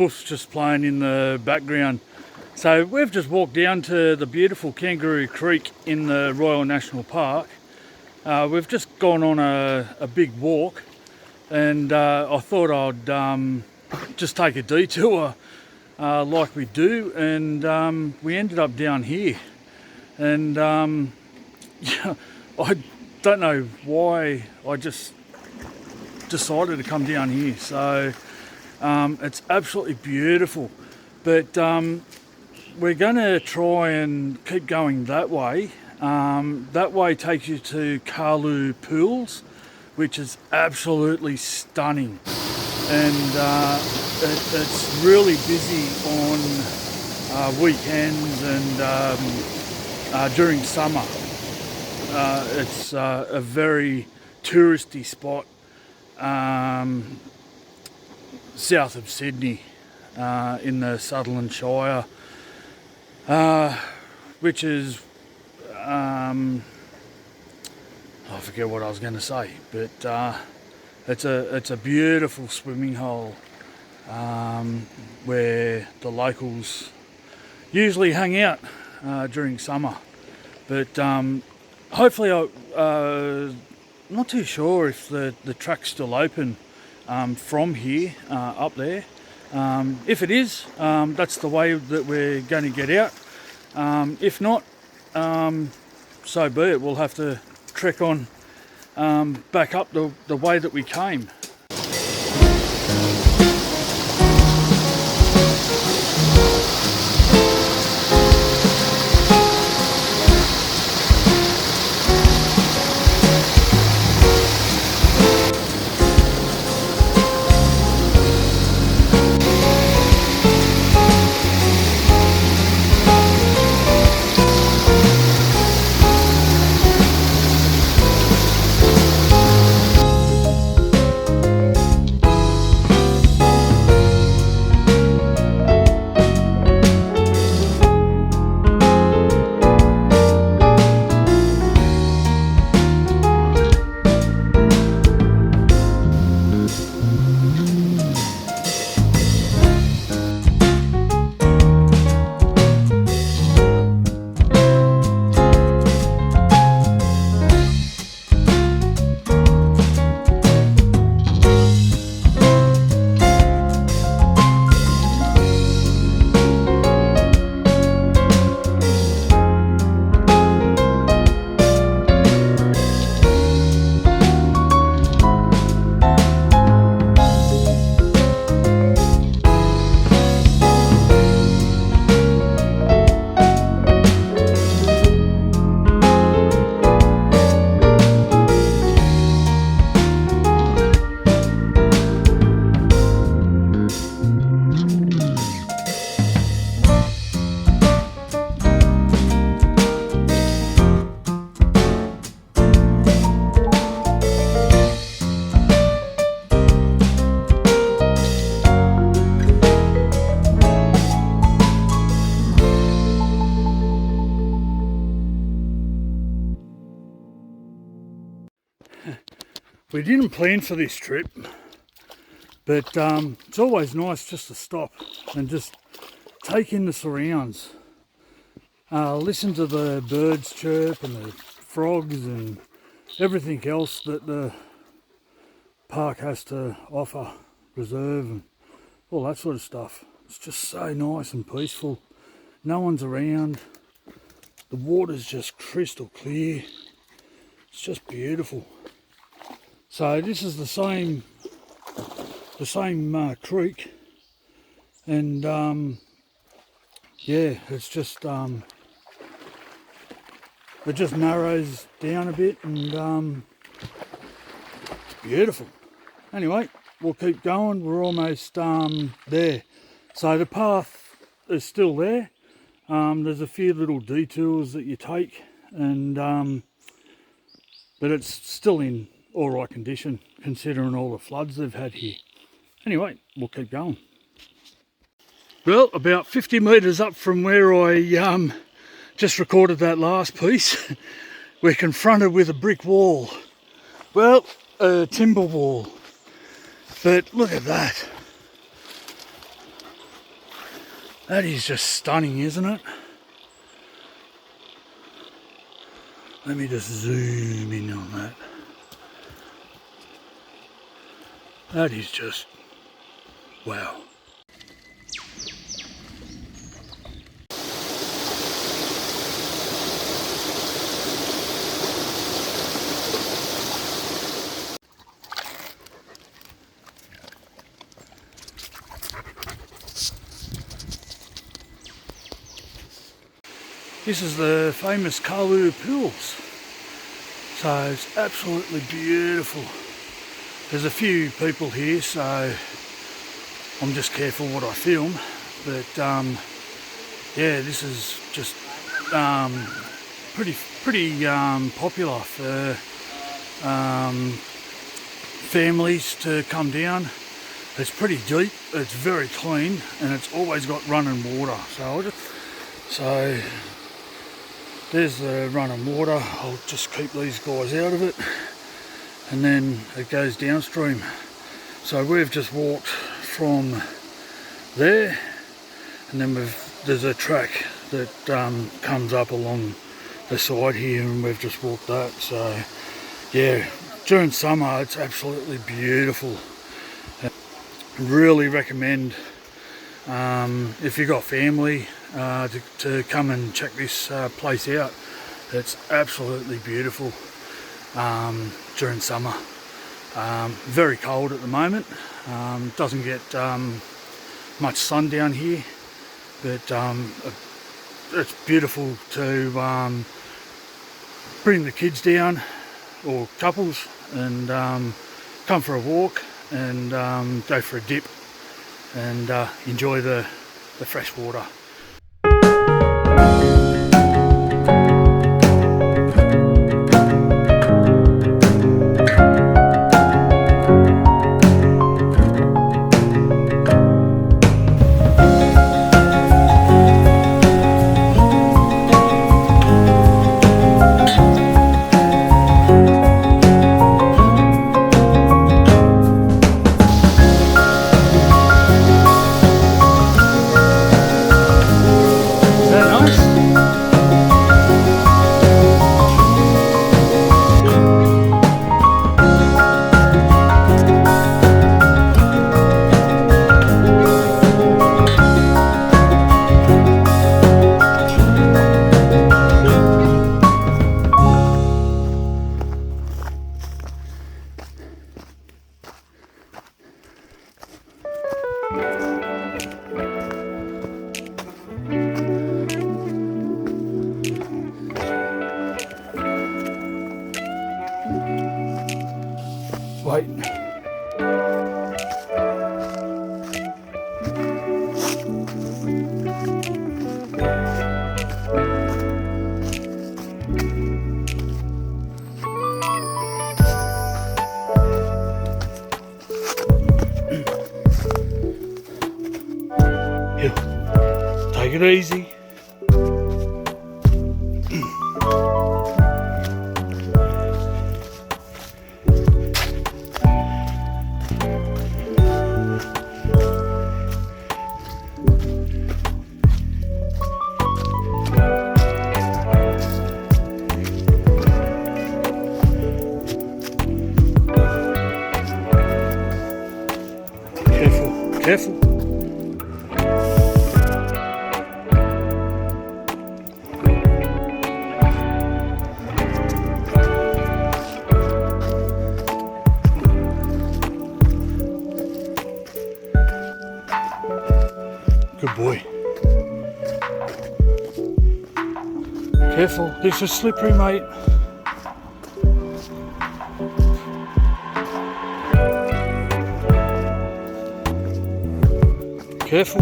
hoofs just playing in the background. So we've just walked down to the beautiful Kangaroo Creek in the Royal National Park. We've just gone on a big walk, and I thought I'd just take a detour like we do, and we ended up down here. And yeah, I don't know why I just decided to come down here. So it's absolutely beautiful, but we're going to try and keep going that way. That way takes you to Karloo pools, which is absolutely stunning, and it's really busy on weekends and during summer. It's a very touristy spot south of Sydney, in the Sutherland Shire, which is I forget what I was going to say, but it's a beautiful swimming hole where the locals usually hang out during summer. But hopefully, I'm not too sure if the track's still open from here up there. If it is, that's the way that we're going to get out. If not, so be it. We'll have to trek on back up the way that we came. We didn't plan for this trip, but it's always nice just to stop and just take in the surrounds. Listen to the birds chirp and the frogs and everything else that the park has to offer, reserve and all that sort of stuff. It's just so nice and peaceful. No one's around. The water's just crystal clear. It's just beautiful. So this is the same creek, and yeah, it's just it just narrows down a bit, and beautiful. Anyway, we'll keep going. We're almost there. So the path is still there. There's a few little detours that you take, and but it's still in all right condition considering all the floods they've had here. Anyway, we'll keep going. Well, about 50 metres up from where I just recorded that last piece, we're confronted with a brick wall. Well, a timber wall. But look at that. That is just stunning, isn't it? Let me just zoom in on that. That is just wow. This is the famous Karloo pools. So it's absolutely beautiful. There's a few people here, so I'm just careful what I film. But yeah, this is just pretty popular for families to come down. It's pretty deep, it's very clean, and it's always got running water. So there's the running water. I'll just keep these guys out of it, and then it goes downstream. So we've just walked from there, and then there's a track that comes up along the side here, and we've just walked that. So yeah, during summer it's absolutely beautiful. Really recommend, if you've got family, to come and check this place out. It's absolutely beautiful during summer. Very cold at the moment. Doesn't get much sun down here, but it's beautiful to bring the kids down, or couples, and come for a walk and go for a dip and enjoy the fresh water. Wait. Here, take it easy. Careful. Good boy. Careful, this is slippery, mate. Careful.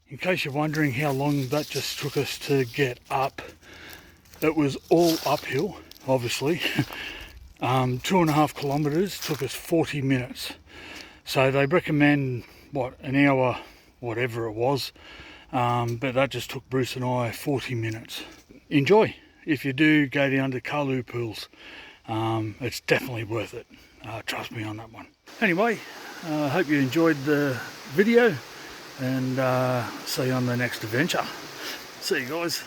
In case you're wondering how long that just took us to get up, it was all uphill, obviously. 2.5 kilometres took us 40 minutes. So they recommend an hour, whatever it was. But that just took Bruce and I 40 minutes. Enjoy if you do go down to Karloo pools. It's definitely worth it. Trust me on that one. Anyway, I hope you enjoyed the video, and see you on the next adventure. See you guys.